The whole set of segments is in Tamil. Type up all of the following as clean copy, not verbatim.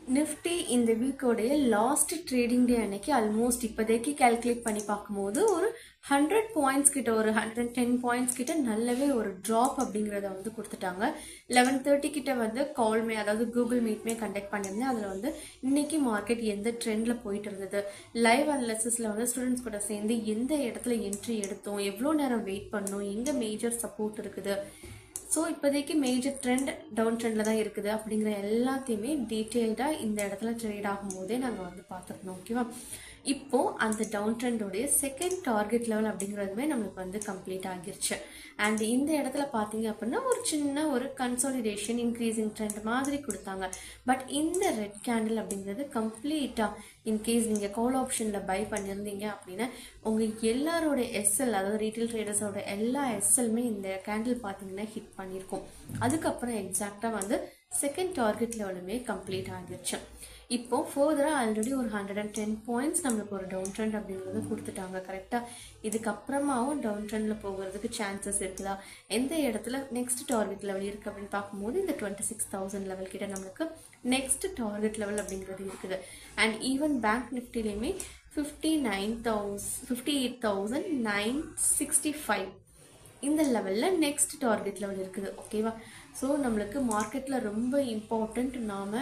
நிஃப்டி இந்த வீக்கோடைய லாஸ்ட் ட்ரேடிங் டே அன்னைக்கு ஆல்மோஸ்ட் இப்போதைக்கு கால்குலேட் பண்ணி பார்க்கும்போது ஒரு 100 பாயிண்ட்ஸ் கிட்ட, ஒரு 110 பாயிண்ட்ஸ் கிட்ட நல்லாவே ஒரு ட்ராப் அப்படிங்கிறத வந்து கொடுத்துட்டாங்க. 11:30 கிட்ட வந்து கால்மே, அதாவது கூகுள் மீட்மே கண்டக்ட் பண்ணியிருந்தேன். அதில் வந்து இன்னைக்கு மார்க்கெட் எந்த ட்ரெண்ட்ல போயிட்டு இருந்தது, லைவ் அனாலிசிஸ்ல வந்து ஸ்டூடெண்ட்ஸ் கூட சேர்ந்து எந்த இடத்துல என்ட்ரி எடுத்தோம், எவ்வளோ நேரம் வெயிட் பண்ணோம், எங்கே மேஜர் சப்போர்ட் இருக்குது, ஸோ இப்போதைக்கு மேஜர் ட்ரெண்ட் டவுன் ட்ரெண்டில் தான் இருக்குது அப்படிங்கிற எல்லாத்தையுமே டீட்டெயில்டாக இந்த இடத்துல ட்ரேட் ஆகும்போதே நாங்கள் வந்து பார்த்துருந்தோம். ஓகேவா? இப்போது அந்த டவுன் ட்ரெண்டோடைய செகண்ட் டார்கெட் லெவல் அப்படிங்கிறதுமே நம்மளுக்கு வந்து கம்ப்ளீட் ஆகிருச்சு. அண்ட் இந்த இடத்துல பார்த்தீங்க அப்படின்னா ஒரு சின்ன ஒரு கன்சாலிடேஷன் இன்க்ரீசிங் ட்ரெண்ட் மாதிரி கொடுத்தாங்க. பட் இந்த ரெட் கேண்டில் அப்படிங்கிறது கம்ப்ளீட்டாக இன்கேஸ் நீங்கள் கால் ஆப்ஷனில் பை பண்ணியிருந்தீங்க அப்படின்னா உங்கள் எல்லாரோட எஸ்எல், அதாவது ரீட்டைல் ட்ரேடர்ஸோட எல்லா எஸ்எல்மே இந்த கேண்டில் பார்த்தீங்கன்னா ஹிட் பண்ணியிருக்கோம். அதுக்கப்புறம் எக்ஸாக்டாக வந்து செகண்ட் டார்கெட் லெவலுமே கம்ப்ளீட் ஆகிடுச்சு. இப்போ ஃபர்தராக ஆல்ரெடி ஒரு 110 பாயிண்ட்ஸ் நம்மளுக்கு ஒரு டவுன் ட்ரெண்ட் அப்படிங்கிறது கொடுத்துட்டாங்க. கரெக்டாக இதுக்கப்புறமாவும் டவுன் ட்ரெண்டில் போகிறதுக்கு சான்சஸ் இருக்குதா, எந்த இடத்துல நெக்ஸ்ட் டார்கெட் லெவல் இருக்குது அப்படின்னு பார்க்கும்போது இந்த 26,000 லெவல் கிட்ட நம்மளுக்கு நெக்ஸ்ட் டார்கெட் லெவல் அப்படிங்கிறது இருக்குது. அண்ட் ஈவன் பேங்க் நிஃப்டிலையுமே 58,965 இந்த லெவலில் நெக்ஸ்ட் டார்கெட் லெவல் இருக்குது. ஓகேவா? ஸோ நம்மளுக்கு மார்க்கெட்டில் ரொம்ப இம்பார்ட்டண்ட் நாம்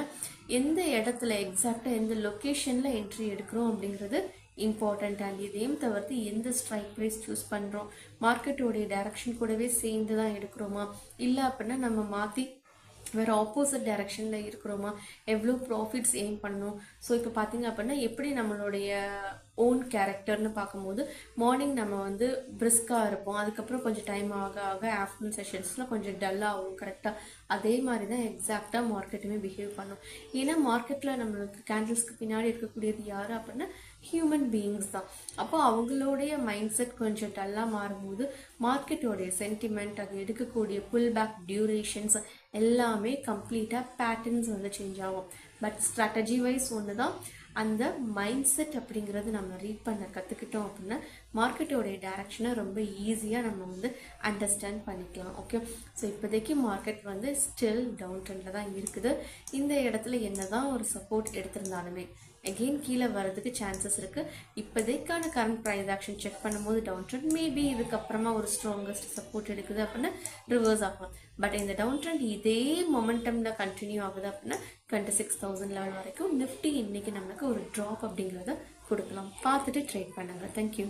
எந்த இடத்துல எக்ஸாக்டாக எந்த லொக்கேஷனில் என்ட்ரி எடுக்கிறோம் அப்படிங்கிறது இம்பார்ட்டண்ட். அண்ட் இதையும் தவிர்த்து எந்த ஸ்ட்ரைக் ப்ரைஸ் சூஸ் பண்ணுறோம், மார்க்கெட்டோடைய டைரக்ஷன் கூடவே சேர்ந்து தான் எடுக்கிறோமா, இல்லை அப்படின்னா நம்ம மாற்றி வேறு ஆப்போசிட் டைரக்ஷனில் இருக்கிறோமா, எவ்வளோ ப்ராஃபிட்ஸ் எய்ம் பண்ணணும். ஸோ இப்போ பார்த்தீங்க அப்படின்னா எப்படி நம்மளுடைய ஓன் கேரக்டர்னு பார்க்கும்போது மார்னிங் நம்ம வந்து பிரிஸ்காக இருப்போம், அதுக்கப்புறம் கொஞ்சம் டைம் ஆக ஆக ஆஃப்டர்நூன் செஷன்ஸில் கொஞ்சம் டல்லாக ஆகும். கரெக்டாக அதே மாதிரி தான் எக்ஸாக்டாக மார்க்கெட்டுமே பிஹேவ் பண்ணும். ஏன்னா மார்க்கெட்டில் நம்மளுக்கு கேண்டில்ஸ்க்கு பின்னாடி இருக்கக்கூடியது யார் அப்படின்னா ஹியூமன் பீயிங்ஸ் தான். அப்போ அவங்களுடைய மைண்ட் செட் கொஞ்சம் டல்லாக மாறும்போது மார்க்கெட்டோடைய சென்டிமெண்ட், அது எடுக்கக்கூடிய புல் பேக் டியூரேஷன்ஸ் எல்லாமே கம்ப்ளீட்டாக பேட்டர்ன்ஸ் வந்து சேஞ்ச் ஆகும். பட் ஸ்ட்ராட்டஜி வைஸ் ஒன்று தான். அந்த மைண்ட் செட் அப்படிங்கிறது நம்ம ரீட் பண்ண கற்றுக்கிட்டோம் அப்படின்னா மார்க்கெட்டோடைய டைரக்ஷனை ரொம்ப ஈஸியாக நம்ம வந்து அண்டர்ஸ்டாண்ட் பண்ணிக்கலாம். ஓகே, ஸோ இப்போதைக்கு மார்க்கெட் வந்து ஸ்டில் டவுன் ட்ரெண்டில் தான் இருக்குது. இந்த இடத்துல என்ன தான் ஒரு சப்போர்ட் எடுத்திருந்தாலுமே அகெயின் கீழே வர்றதுக்கு சான்சஸ் இருக்குது. இப்போதைக்கான கரண்ட் ப்ரைஸ் ஆக்ஷன் செக் பண்ணும்போது டவுன் ட்ரெண்ட், மேபி இதுக்கப்புறமா ஒரு ஸ்ட்ராங்கஸ்ட் சப்போர்ட் எடுக்குது அப்படின்னா ரிவர்ஸ் ஆகலாம். பட் இந்த டவுன் ட்ரெண்ட் இதே மொமெண்டமில் கண்டினியூ ஆகுது அப்படின்னா 26,000 லெவல் வரைக்கும் நிஃப்டி இன்னைக்கு நம்மளுக்கு ஒரு ட்ராப் அப்படிங்கிறத கொடுக்கலாம். பார்த்துட்டு ட்ரேட் பண்ணுங்க. தேங்க்யூ.